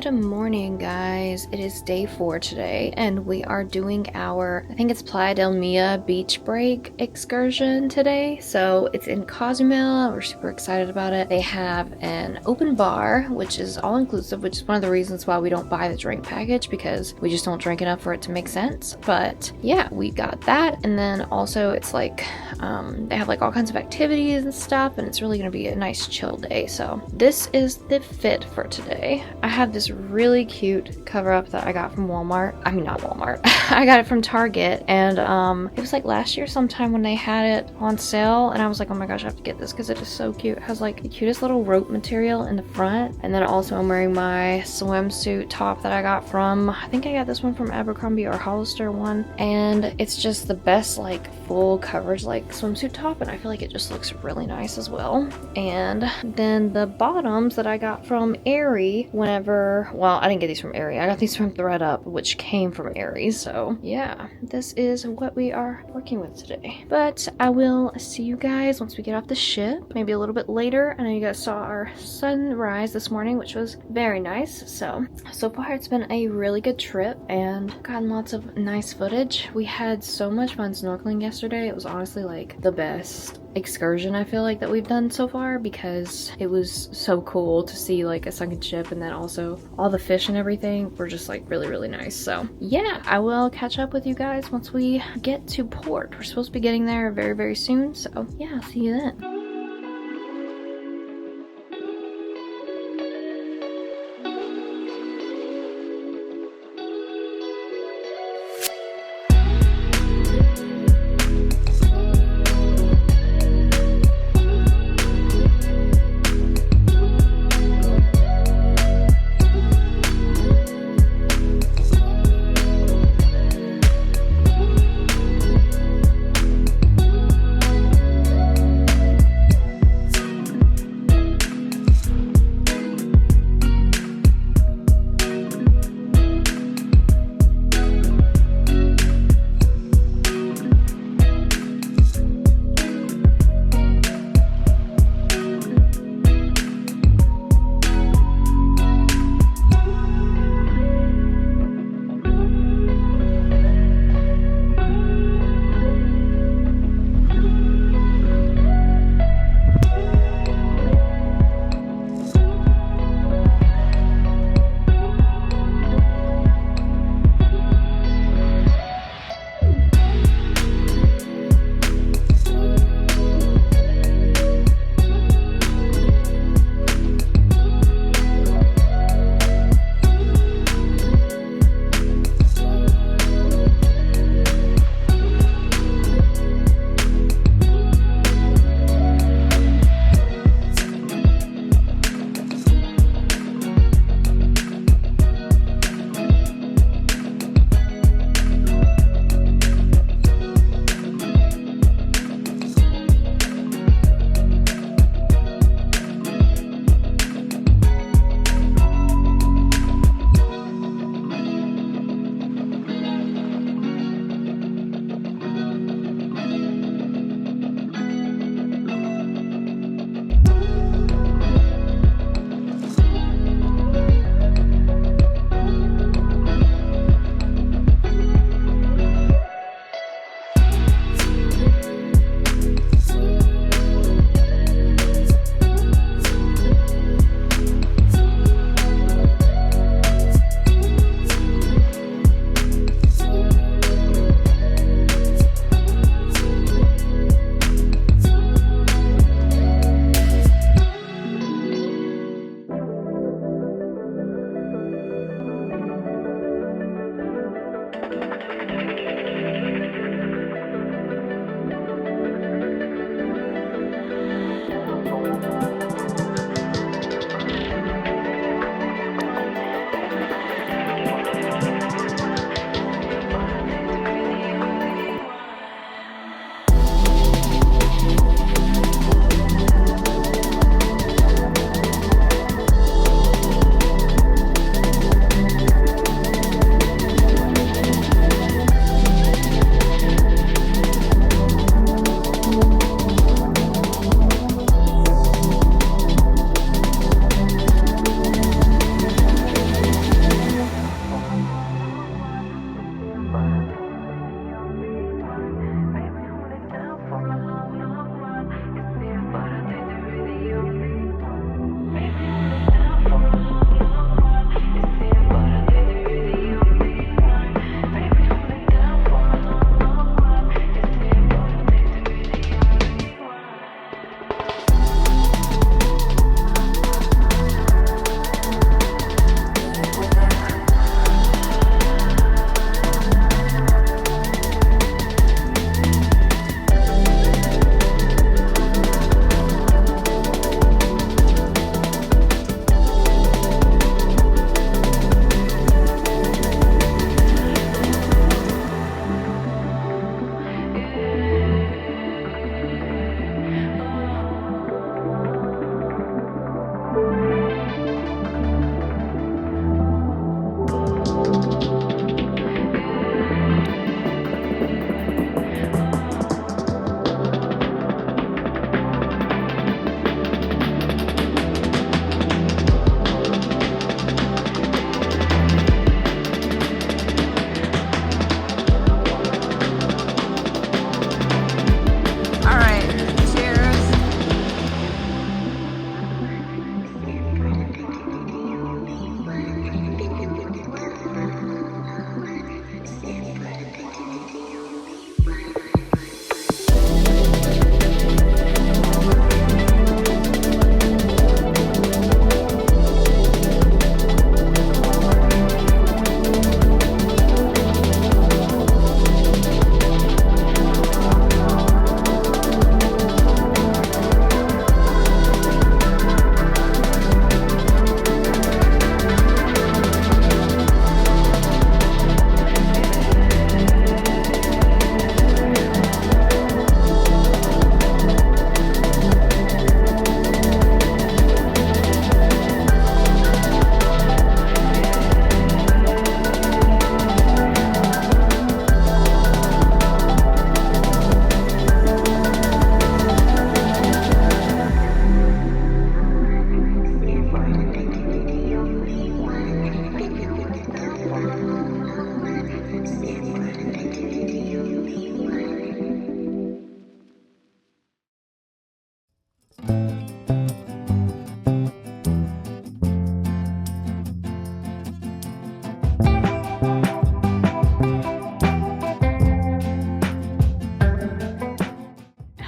Good morning, guys. It is day 4 today, and we are doing our, I think it's Playa del Mia beach break excursion today. So it's in Cozumel. We're super excited about it. They have an open bar, which is all inclusive, which is one of the reasons why we don't buy the drink package, because we just don't drink enough for it to make sense. But yeah, we got that. And then also it's like, they have like all kinds of activities and stuff, and it's really going to be a nice chill day. So this is the fit for today. I have this really cute cover up that I got from Walmart. I mean, not Walmart. I got it from Target, and it was like last year sometime when they had it on sale, and I was like, oh my gosh, I have to get this because it is so cute. It has like the cutest little rope material in the front, and then also I'm wearing my swimsuit top that I got from, I think I got this one from Abercrombie or Hollister one, and it's just the best like full coverage like swimsuit top, and I feel like it just looks really nice as well. And then the bottoms that I got from Aerie whenever, well, I didn't get these from Aerie, I got these from thredUP, which came from Aerie. So yeah, this is what we are working with today. But I will see you guys once we get off the ship, maybe a little bit later. I know you guys saw our sunrise this morning, which was very nice. So far it's been a really good trip and gotten lots of nice footage. We had so much fun snorkeling yesterday. It was honestly like the best excursion I feel like that we've done so far, because it was so cool to see like a sunken ship, and then also all the fish and everything were just like really nice. So yeah, I will catch up with you guys once we get to port. We're supposed to be getting there very soon, so yeah, I'll see you then.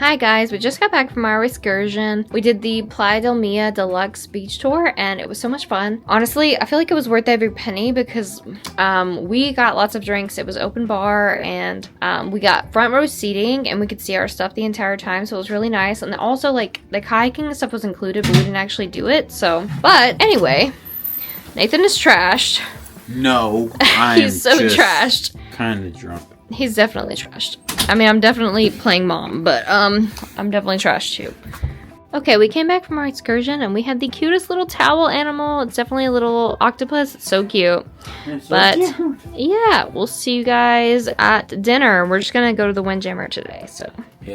Hi guys, we just got back from our excursion. We did the Playa del Mia Deluxe beach tour and it was so much fun. Honestly, I feel like it was worth every penny because we got lots of drinks. It was open bar and we got front row seating and we could see our stuff the entire time, so it was really nice. And also like the kayaking and stuff was included, but we didn't actually do it. So, but anyway, Nathan is trashed. No, I He's so trashed. Kind of drunk. He's definitely trashed. I mean, I'm definitely playing mom, but I'm definitely trashed too. Okay, we came back from our excursion and we had the cutest little towel animal. It's definitely a little octopus. It's so cute. Yeah, we'll see you guys at dinner. We're just gonna go to the Windjammer today, so. Yeah.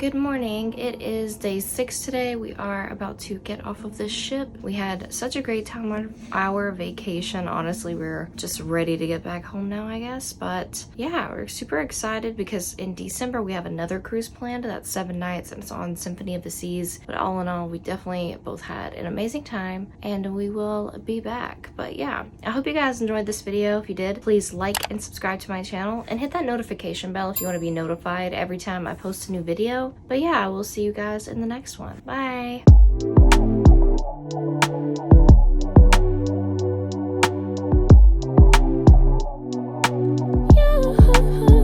good morning. It is day 6 today. We are about to get off of this ship. We had such a great time on our vacation. Honestly, we're just ready to get back home now, I guess. But yeah, we're super excited because in December we have another cruise planned. That's 7 nights and it's on Symphony of the Seas. But all in all, we definitely both had an amazing time and we will be back. But yeah, I hope you guys enjoyed this video. If you did, please like and subscribe to my channel and hit that notification bell if you want to be notified every time I post a new video. But yeah, I will see you guys in the next one. Bye!